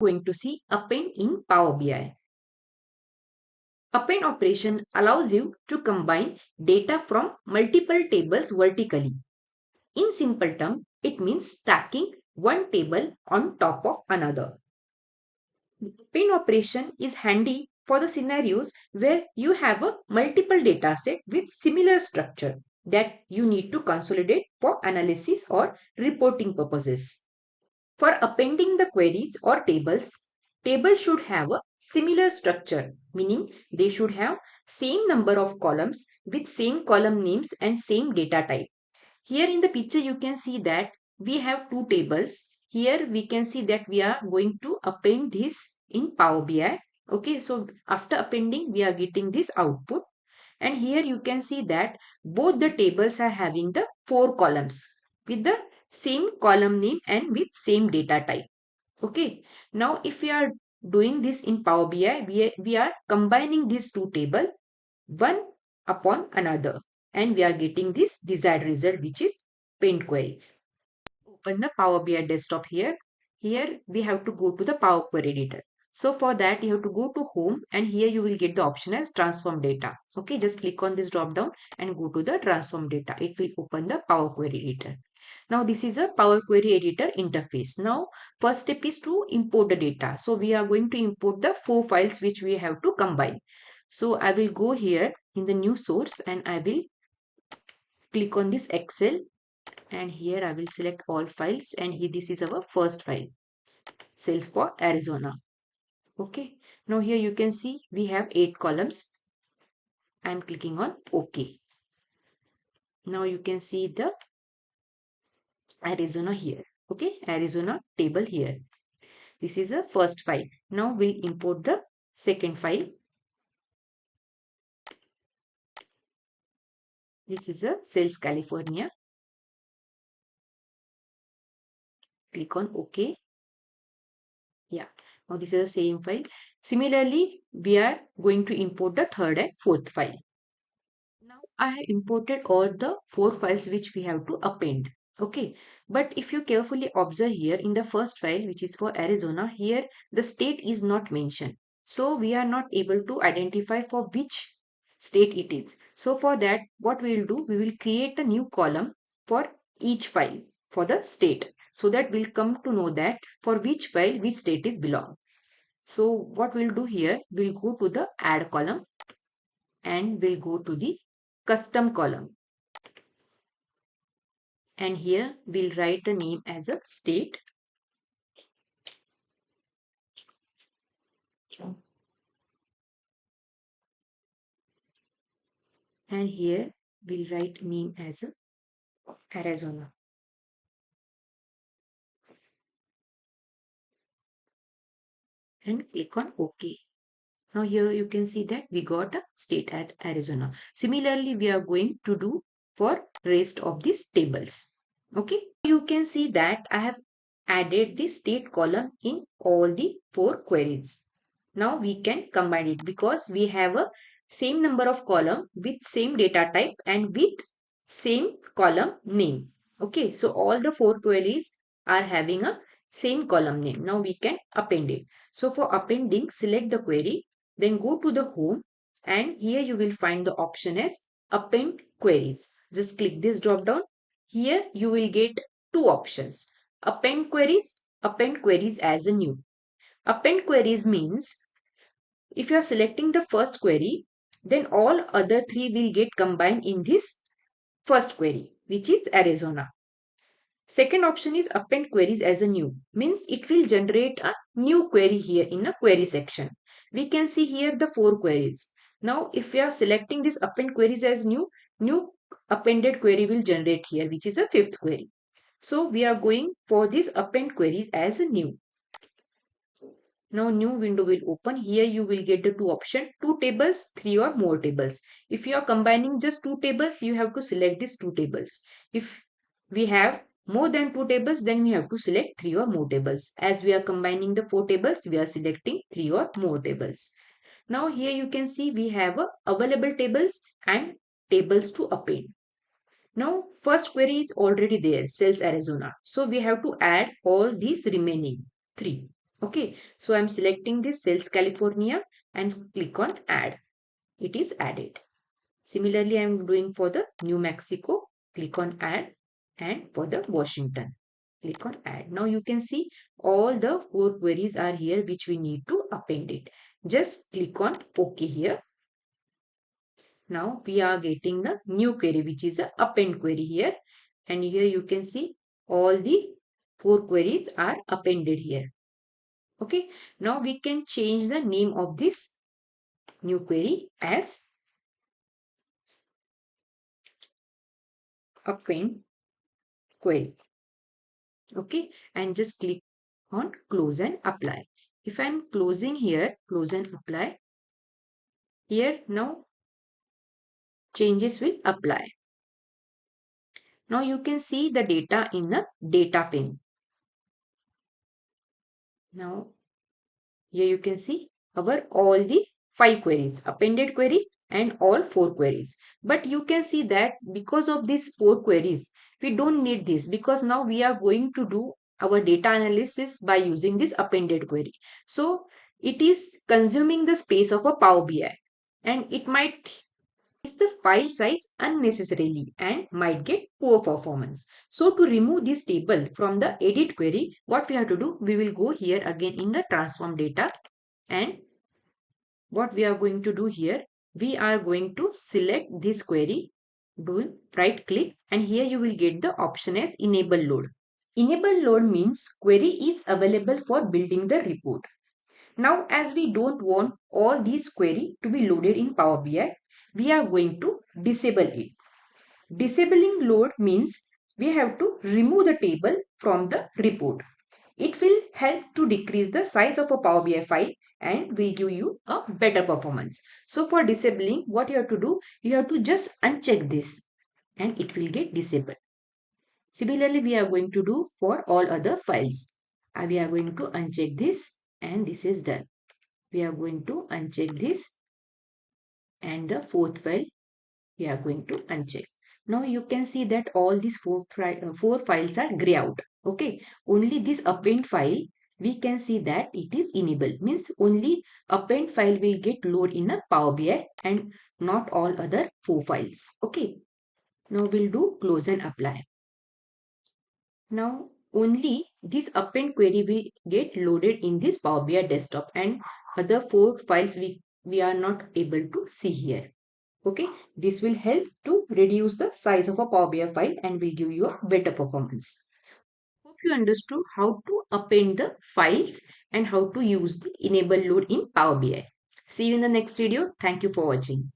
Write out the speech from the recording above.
Going to see append in Power BI. Append operation allows you to combine data from multiple tables vertically. In simple terms, it means stacking one table on top of another. Append operation is handy for the scenarios where you have a multiple data set with similar structure that you need to consolidate for analysis or reporting purposes. For appending the queries or tables, tables should have a similar structure, meaning they should have same number of columns with same column names and same data type. Here in the picture you can see that we have two tables. Here we can see that we are going to append this in Power BI. Okay, so after appending we are getting this output, and here you can see that both the tables are having the four columns with the same column name and with same data type. Okay, now if we are doing this in Power BI, we are combining these two tables one upon another, and we are getting this desired result, which is append queries. Open the Power BI desktop here. Here we have to go to the Power Query Editor. So for that you have to go to Home, and here you will get the option as Transform Data. Okay, just click on this drop down and go to the Transform Data. It will open the Power Query Editor. Now this is a Power Query Editor interface. Now first step is to import the data. So we are going to import the four files which we have to combine. So I will go here in the new source and I will click on this Excel, and here I will select all files, and here this is our first file, sales for Arizona. Okay, now here you can see we have 8 columns. I am clicking on OK. Now you can see the Arizona here. Okay, Arizona table here. This is the first file. Now we'll import the second file. This is a sales California. Click on OK. Yeah, now this is the same file. Similarly, we are going to import the third and fourth file. Now I have imported all the four files which we have to append. Okay, but if you carefully observe here in the first file, which is for Arizona, here the state is not mentioned. So we are not able to identify for which state it is. So for that, what we will do, we will create a new column for each file for the state, so that we'll come to know that for which file which state is belong. So what we'll do here, we'll go to the add column and we'll go to the custom column, and here we'll write the name as a state, and here we'll write name as a Arizona, and click on OK. Now here you can see that we got a state at Arizona. Similarly, we are going to do for rest of these tables. Okay, you can see that I have added the state column in all the four queries. Now we can combine it because we have a same number of column with same data type and with same column name. Okay, so all the four queries are having a same column name. Now we can append it. So for appending, select the query, then go to the home, and here you will find the option as append queries. Just click this drop down. Here you will get two options: append queries as a new. Append queries means if you are selecting the first query, then all other three will get combined in this first query, which is Arizona. Second option is append queries as a new, means it will generate a new query here in a query section. We can see here the four queries. Now if we are selecting this append queries as new appended query will generate here, which is a fifth query. So we are going for this append queries as a new. Now new window will open. Here you will get the two options: two tables, three or more tables. If you are combining just two tables, you have to select these two tables. If we have more than two tables, then we have to select three or more tables. As we are combining the four tables, we are selecting three or more tables. Now here you can see we have available tables and tables to append. Now first query is already there, sales Arizona. So we have to add all these remaining three. Okay, so I'm selecting this Sales California and click on add. It is added. Similarly, I'm doing for the New Mexico. Click on add, and for the Washington. Click on add. Now you can see all the 4 queries are here which we need to append it. Just click on OK here. Now we are getting the new query which is a append query here. And here you can see all the 4 queries are appended here. Okay. Now we can change the name of this new query as append query. Okay. And just click on close and apply. If I'm closing here, close and apply. Here now changes will apply. Now you can see the data in the data pane. Now here you can see our all the 5 queries, appended query and all 4 queries. But you can see that because of these 4 queries, we don't need this because now we are going to do our data analysis by using this appended query. So it is consuming the space of a Power BI and it might the file size unnecessarily and might get poor performance. So to remove this table from the edit query, what we have to do, we will go here again in the transform data, and what we are going to do here, we are going to select this query, do right click, and here you will get the option as enable load. Enable load means query is available for building the report. Now, as we don't want all these query to be loaded in Power BI, we are going to disable it. Disabling load means we have to remove the table from the report. It will help to decrease the size of a Power BI file and will give you a better performance. So for disabling, what you have to do, you have to just uncheck this and it will get disabled. Similarly, we are going to do for all other files. We are going to uncheck this and this is done. We are going to uncheck this and the fourth file we are going to uncheck. Now you can see that all these four files are grey out. Okay, only this append file we can see that it is enabled, means only append file will get load in a Power BI and not all other 4 files. Okay, now we'll do close and apply. Now only this append query will get loaded in this Power BI desktop and other 4 files we are not able to see here. Okay, this will help to reduce the size of a Power BI file and will give you a better performance. Hope you understood how to append the files and how to use the enable load in Power BI. See you in the next video. Thank you for watching.